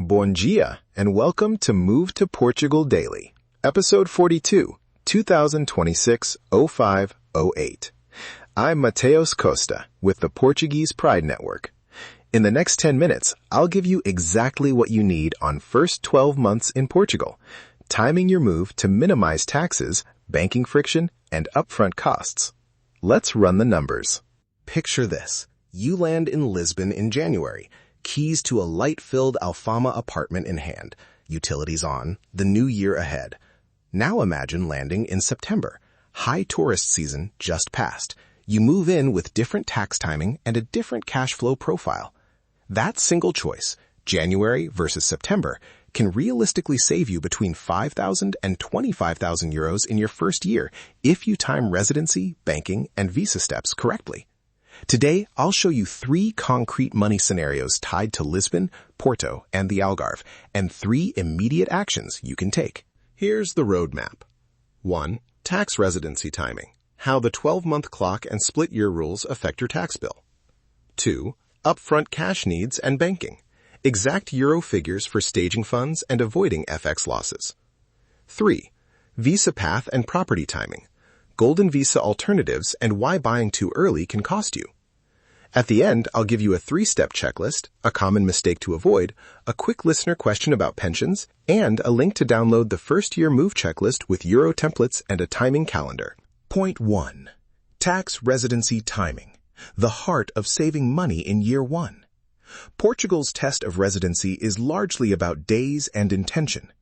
Bom dia, and welcome to Move to Portugal Daily, Episode 42, 2026-05-08. I'm Mateus Costa with the Portuguese Pride Network. In the next 10 minutes, I'll give you exactly what you need on first 12 months in Portugal, timing your move to minimize taxes, banking friction, and upfront costs. Let's run the numbers. Picture this. You land in Lisbon in January, keys to a light-filled Alfama apartment in hand, utilities on, the new year ahead. Now imagine landing in September. High tourist season just passed. You move in with different tax timing and a different cash flow profile. That single choice, January versus September, can realistically save you between 5,000 and 25,000 euros in your first year if you time residency, banking, and visa steps correctly. Today, I'll show you 3 concrete money scenarios tied to Lisbon, Porto, and the Algarve, and 3 immediate actions you can take. Here's the roadmap. 1. Tax residency timing. How the 12-month clock and split year rules affect your tax bill. 2. Upfront cash needs and banking. Exact euro figures for staging funds and avoiding FX losses. 3. Visa path and property timing. Golden visa alternatives and why buying too early can cost you. At the end, I'll give you a 3-step checklist, a common mistake to avoid, a quick listener question about pensions, and a link to download the first-year move checklist with Euro templates and a timing calendar. Point 1. Tax residency timing. The heart of saving money in year 1. Portugal's test of residency is largely about days and intention.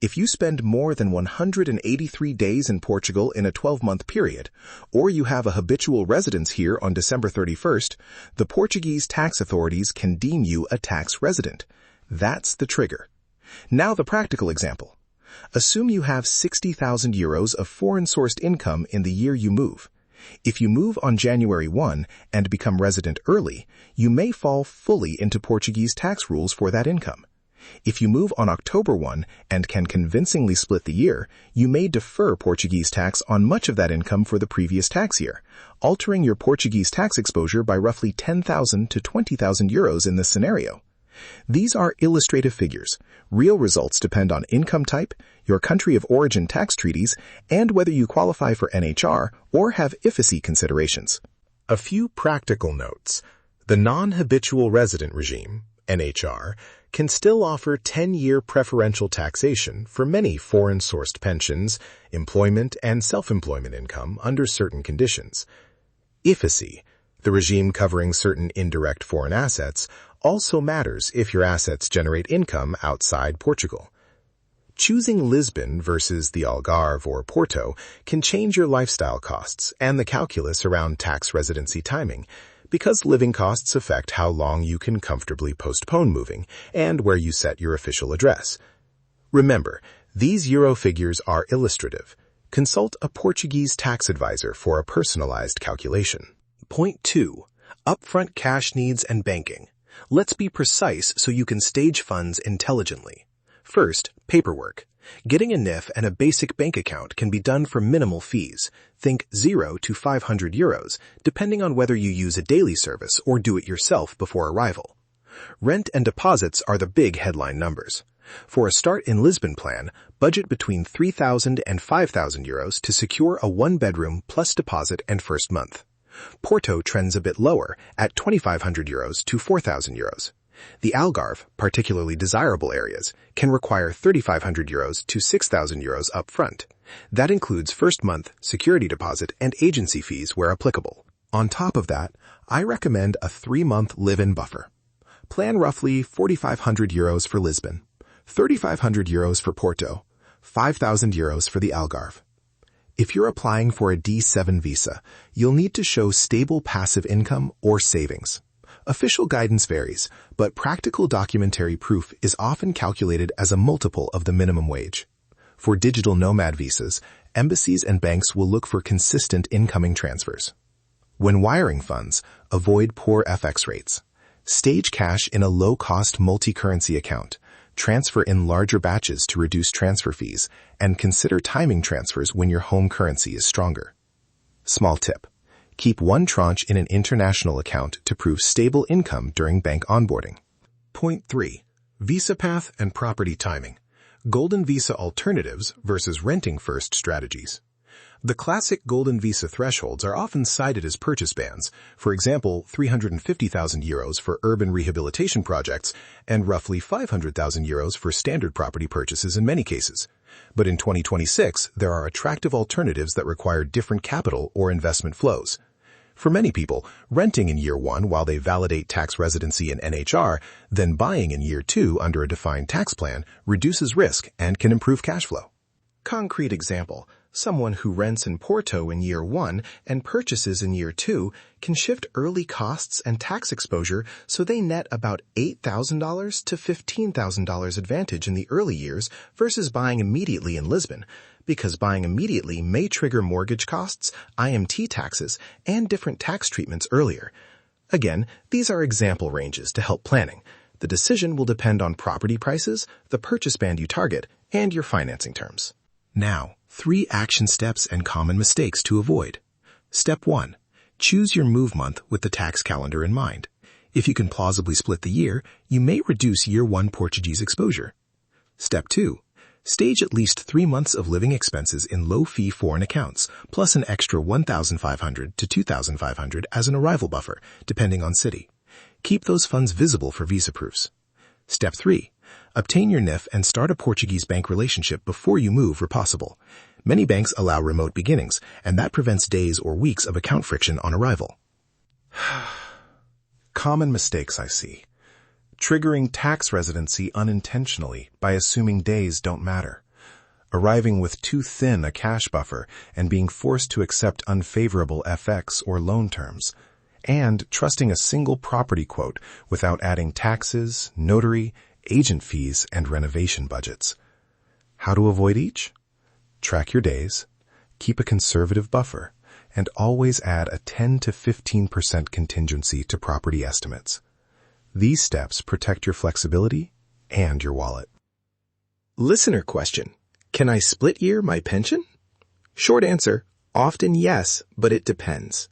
If you spend more than 183 days in Portugal in a 12-month period, or you have a habitual residence here on December 31st, the Portuguese tax authorities can deem you a tax resident. That's the trigger. Now the practical example. Assume you have 60,000 euros of foreign-sourced income in the year you move. If you move on January 1 and become resident early, you may fall fully into Portuguese tax rules for that income. If you move on October 1 and can convincingly split the year, you may defer Portuguese tax on much of that income for the previous tax year, altering your Portuguese tax exposure by roughly 10,000 to 20,000 euros in this scenario. These are illustrative figures. Real results depend on income type, your country of origin tax treaties, and whether you qualify for NHR or have IFSC considerations. A few practical notes. The non-habitual resident regime, NHR, can still offer 10-year preferential taxation for many foreign-sourced pensions, employment, and self-employment income under certain conditions. IFSC, the regime covering certain indirect foreign assets, also matters if your assets generate income outside Portugal. Choosing Lisbon versus the Algarve or Porto can change your lifestyle costs and the calculus around tax residency timing, because living costs affect how long you can comfortably postpone moving and where you set your official address. Remember, these euro figures are illustrative. Consult a Portuguese tax advisor for a personalized calculation. Point 2. Upfront cash needs and banking. Let's be precise so you can stage funds intelligently. First, paperwork. Getting a NIF and a basic bank account can be done for minimal fees. Think 0 to 500 euros, depending on whether you use a daily service or do it yourself before arrival. Rent and deposits are the big headline numbers. For a start in Lisbon plan, budget between 3,000 and 5,000 euros to secure a 1-bedroom plus deposit and first month. Porto trends a bit lower at 2,500 euros to 4,000 euros. The Algarve, particularly desirable areas, can require 3,500 euros to 6,000 euros up front. That includes first month, security deposit, and agency fees where applicable. On top of that, I recommend a 3-month live-in buffer. Plan roughly 4,500 euros for Lisbon, 3,500 euros for Porto, 5,000 euros for the Algarve. If you're applying for a D7 visa, you'll need to show stable passive income or savings. Official guidance varies, but practical documentary proof is often calculated as a multiple of the minimum wage. For digital nomad visas, embassies and banks will look for consistent incoming transfers. When wiring funds, avoid poor FX rates. Stage cash in a low-cost multi-currency account. Transfer in larger batches to reduce transfer fees, and consider timing transfers when your home currency is stronger. Small tip. Keep one tranche in an international account to prove stable income during bank onboarding. Point 3. Visa path and property timing. Golden visa alternatives versus renting first strategies. The classic golden visa thresholds are often cited as purchase bans, for example, €350,000 for urban rehabilitation projects and roughly €500,000 for standard property purchases in many cases. But in 2026, there are attractive alternatives that require different capital or investment flows. For many people, renting in year 1 while they validate tax residency in NHR, then buying in year 2 under a defined tax plan reduces risk and can improve cash flow. Concrete example. Someone who rents in Porto in year 1 and purchases in year 2 can shift early costs and tax exposure so they net about $8,000 to $15,000 advantage in the early years versus buying immediately in Lisbon, because buying immediately may trigger mortgage costs, IMT taxes, and different tax treatments earlier. Again, these are example ranges to help planning. The decision will depend on property prices, the purchase band you target, and your financing terms. Now, 3 action steps and common mistakes to avoid. Step 1. Choose your move month with the tax calendar in mind. If you can plausibly split the year, you may reduce year 1 Portuguese exposure. Step 2. Stage at least 3 months of living expenses in low-fee foreign accounts, plus an extra $1,500 to $2,500 as an arrival buffer, depending on city. Keep those funds visible for visa proofs. Step 3. Obtain your NIF and start a Portuguese bank relationship before you move where possible. Many banks allow remote beginnings, and that prevents days or weeks of account friction on arrival. Common mistakes I see. Triggering tax residency unintentionally by assuming days don't matter. Arriving with too thin a cash buffer and being forced to accept unfavorable FX or loan terms. And trusting a single property quote without adding taxes, notary, agent fees, and renovation budgets. How to avoid each? Track your days, keep a conservative buffer, and always add a 10 to 15% contingency to property estimates. These steps protect your flexibility and your wallet. Listener question. Can I split year my pension? Short answer, often yes, but it depends.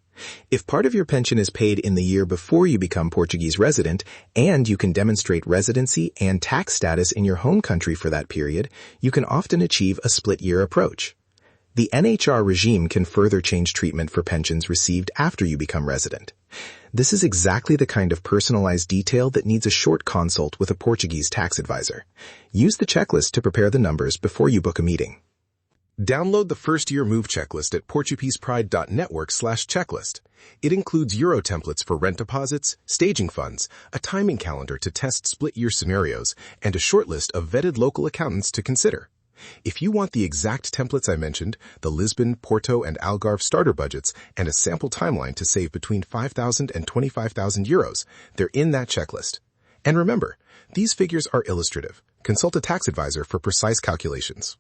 If part of your pension is paid in the year before you become Portuguese resident, and you can demonstrate residency and tax status in your home country for that period, you can often achieve a split-year approach. The NHR regime can further change treatment for pensions received after you become resident. This is exactly the kind of personalized detail that needs a short consult with a Portuguese tax advisor. Use the checklist to prepare the numbers before you book a meeting. Download the first-year move checklist at portuguesepride.network/checklist. It includes Euro templates for rent deposits, staging funds, a timing calendar to test split-year scenarios, and a short list of vetted local accountants to consider. If you want the exact templates I mentioned, the Lisbon, Porto, and Algarve starter budgets, and a sample timeline to save between €5,000 and €25,000, they're in that checklist. And remember, these figures are illustrative. Consult a tax advisor for precise calculations.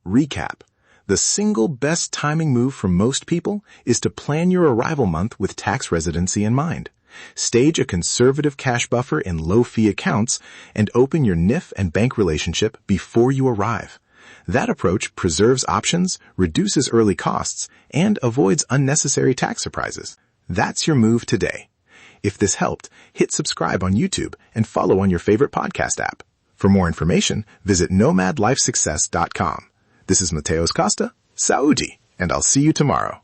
Recap. The single best timing move for most people is to plan your arrival month with tax residency in mind. Stage a conservative cash buffer in low-fee accounts and open your NIF and bank relationship before you arrive. That approach preserves options, reduces early costs, and avoids unnecessary tax surprises. That's your move today. If this helped, hit subscribe on YouTube and follow on your favorite podcast app. For more information, visit nomadlifesuccess.com. This is Mateos Costa, Saúde, and I'll see you tomorrow.